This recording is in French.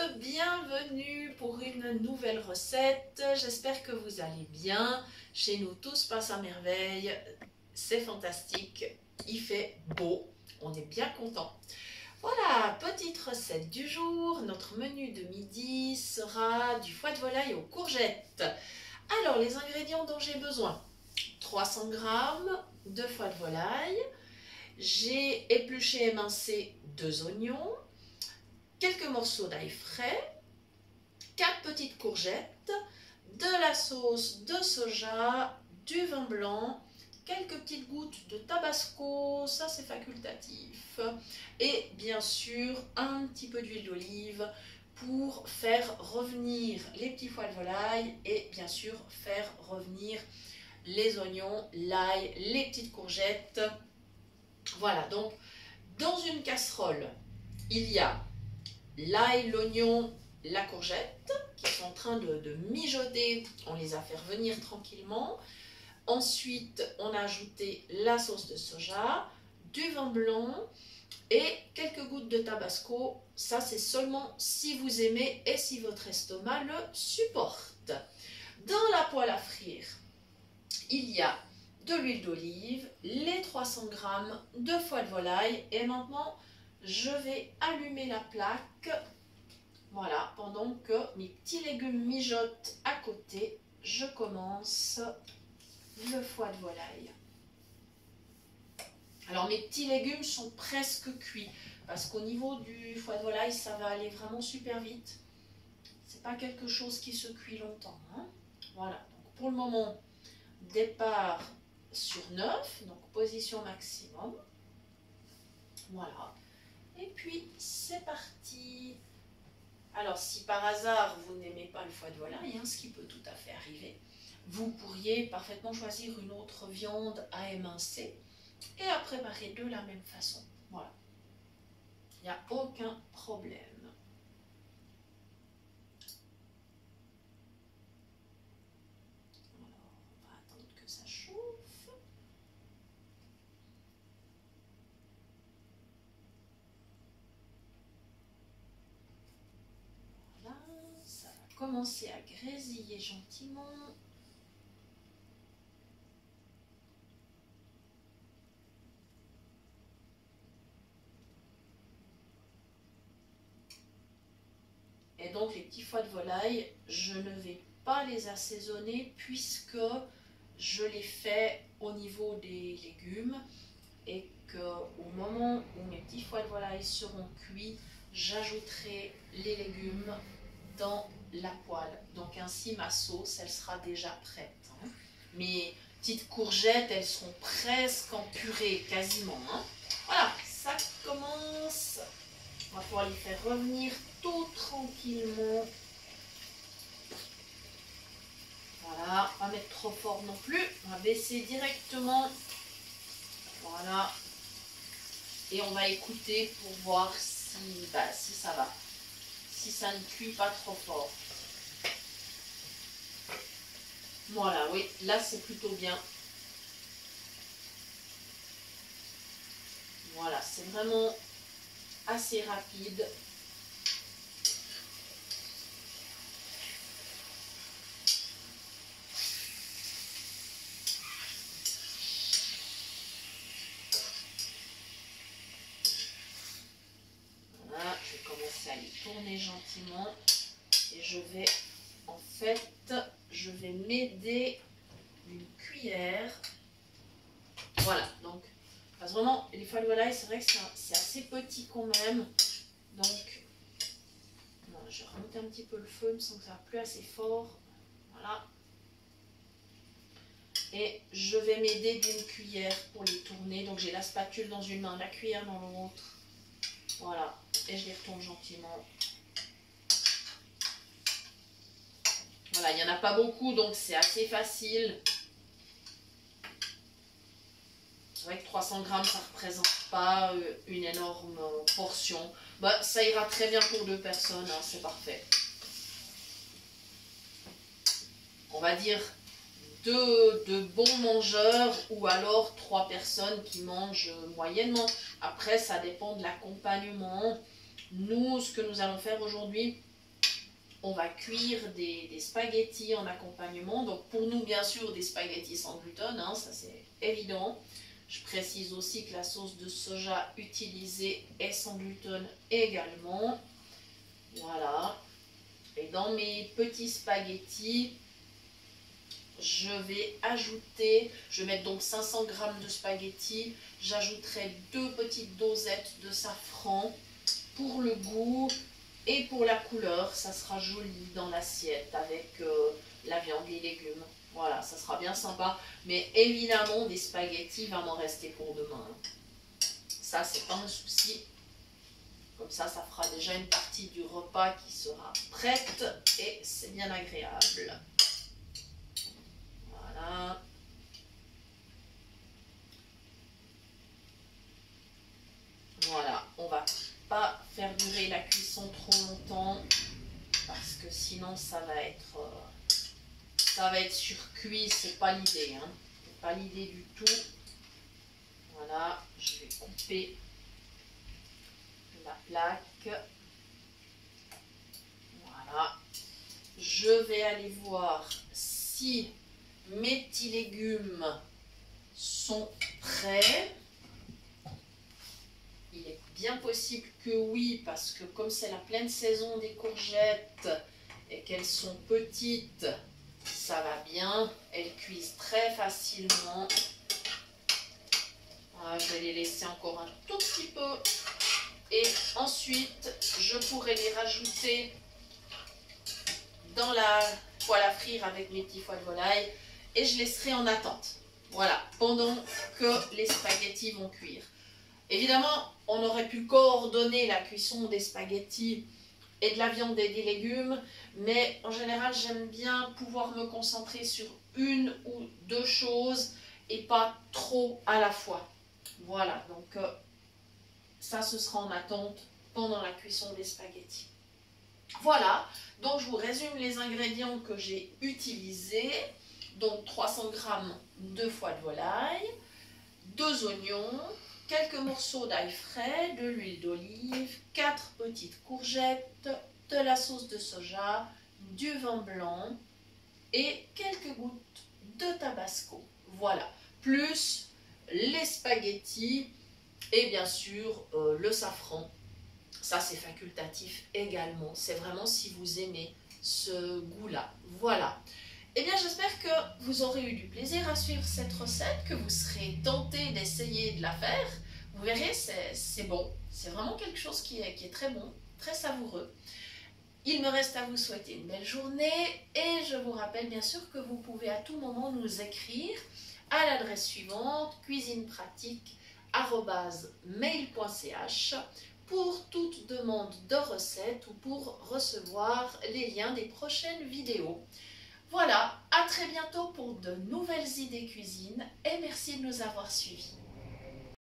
bienvenue pour une nouvelle recette. J'espère que vous allez bien. Chez nous, tout se passe à merveille. C'est fantastique. Il fait beau. On est bien content. Voilà, petite recette du jour. Notre menu de midi sera du foie de volaille aux courgettes. Alors, les ingrédients dont j'ai besoin. 300 g de foie de volaille. J'ai épluché et émincé 2 oignons. Quelques morceaux d'ail frais, 4 petites courgettes, de la sauce de soja, du vin blanc, quelques petites gouttes de tabasco, ça c'est facultatif, et bien sûr un petit peu d'huile d'olive pour faire revenir les petits foies de volaille et bien sûr faire revenir les oignons, l'ail, les petites courgettes. Voilà, donc dans une casserole, il y a l'ail, l'oignon, la courgette qui sont en train de mijoter. On les a fait revenir tranquillement. Ensuite, on a ajouté la sauce de soja, du vin blanc et quelques gouttes de tabasco. Ça, c'est seulement si vous aimez et si votre estomac le supporte. Dans la poêle à frire, il y a de l'huile d'olive, les 300 g de foie de volaille et maintenant, je vais allumer la plaque, voilà, pendant que mes petits légumes mijotent à côté, je commence le foie de volaille. Alors mes petits légumes sont presque cuits, parce qu'au niveau du foie de volaille, ça va aller vraiment super vite. C'est pas quelque chose qui se cuit longtemps, hein. Voilà, donc pour le moment, départ sur 9, donc position maximum, voilà. Et puis, c'est parti. Alors, si par hasard, vous n'aimez pas le foie de volaille, hein, ce qui peut tout à fait arriver, vous pourriez parfaitement choisir une autre viande à émincer et à préparer de la même façon. Voilà. Il n'y a aucun problème. Alors, on va attendre que ça chauffe. Ça va commencer à grésiller gentiment. Et donc les petits foies de volaille, je ne vais pas les assaisonner puisque je les fais au niveau des légumes et qu'au moment où mes petits foies de volaille seront cuits, j'ajouterai les légumes dans la poêle. Donc ainsi ma sauce, elle sera déjà prête, hein. Mes petites courgettes, elles seront presque en purée, quasiment, hein. Voilà, ça commence. On va pouvoir les faire revenir tout tranquillement. Voilà, pas mettre trop fort non plus. On va baisser directement. Voilà. Et on va écouter pour voir si ça va. Si ça ne cuit pas trop fort. Voilà, oui, là c'est plutôt bien. Voilà, c'est vraiment assez rapide. Voilà, je vais commencer à les tourner gentiment et je vais, en fait, je vais m'aider d'une cuillère. Voilà, donc, parce que vraiment, les foies de volaille, c'est vrai que c'est assez petit quand même. Donc, non, je vais remonter un petit peu le feu, il me semble que ça va plus assez fort. Voilà. Et je vais m'aider d'une cuillère pour les tourner. Donc, j'ai la spatule dans une main, la cuillère dans l'autre. Voilà, et je les retourne gentiment. Voilà, il n'y en a pas beaucoup, donc c'est assez facile. C'est vrai que 300 g, ça ne représente pas une énorme portion. Bah, ça ira très bien pour 2 personnes, hein, c'est parfait. On va dire de bons mangeurs ou alors 3 personnes qui mangent moyennement. Après, ça dépend de l'accompagnement. Nous, ce que nous allons faire aujourd'hui, on va cuire des spaghettis en accompagnement. Donc pour nous, bien sûr, des spaghettis sans gluten, hein, ça c'est évident. Je précise aussi que la sauce de soja utilisée est sans gluten également. Voilà. Et dans mes petits spaghettis, je vais mettre donc 500 g de spaghettis. J'ajouterai 2 petites dosettes de safran pour le goût et pour la couleur. Ça sera joli dans l'assiette avec la viande, les légumes. Voilà, ça sera bien sympa. Mais évidemment, des spaghettis, il va m'en rester pour demain. Ça, c'est pas un souci. Comme ça fera déjà une partie du repas qui sera prête et c'est bien agréable. Voilà. Voilà, on va pas faire durer la cuisson trop longtemps parce que sinon ça va être surcuit, c'est pas l'idée, hein. C'est pas l'idée du tout. Voilà, je vais couper la plaque. Voilà. Je vais aller voir si mes petits légumes sont prêts. Il est bien possible que oui, parce que comme c'est la pleine saison des courgettes et qu'elles sont petites, ça va bien. Elles cuisent très facilement. Voilà, je vais les laisser encore un tout petit peu. Et ensuite, je pourrai les rajouter dans la poêle à frire avec mes petits foies de volaille. Et je laisserai en attente. Voilà, pendant que les spaghettis vont cuire. Évidemment, on aurait pu coordonner la cuisson des spaghettis et de la viande et des légumes, mais en général, j'aime bien pouvoir me concentrer sur une ou deux choses et pas trop à la fois. Voilà, donc ça, ce sera en attente pendant la cuisson des spaghettis. Voilà, donc je vous résume les ingrédients que j'ai utilisés. Donc 300 g de foie de volaille, 2 oignons, quelques morceaux d'ail frais, de l'huile d'olive, 4 petites courgettes, de la sauce de soja, du vin blanc et quelques gouttes de tabasco. Voilà, plus les spaghettis et bien sûr le safran. Ça c'est facultatif également, c'est vraiment si vous aimez ce goût-là. Voilà. Eh bien, j'espère que vous aurez eu du plaisir à suivre cette recette, que vous serez tenté d'essayer de la faire. Vous verrez, c'est bon. C'est vraiment quelque chose qui est très bon, très savoureux. Il me reste à vous souhaiter une belle journée et je vous rappelle bien sûr que vous pouvez à tout moment nous écrire à l'adresse suivante cuisinepratique@mail.ch pour toute demande de recette ou pour recevoir les liens des prochaines vidéos. Voilà, à très bientôt pour de nouvelles idées cuisine et merci de nous avoir suivis.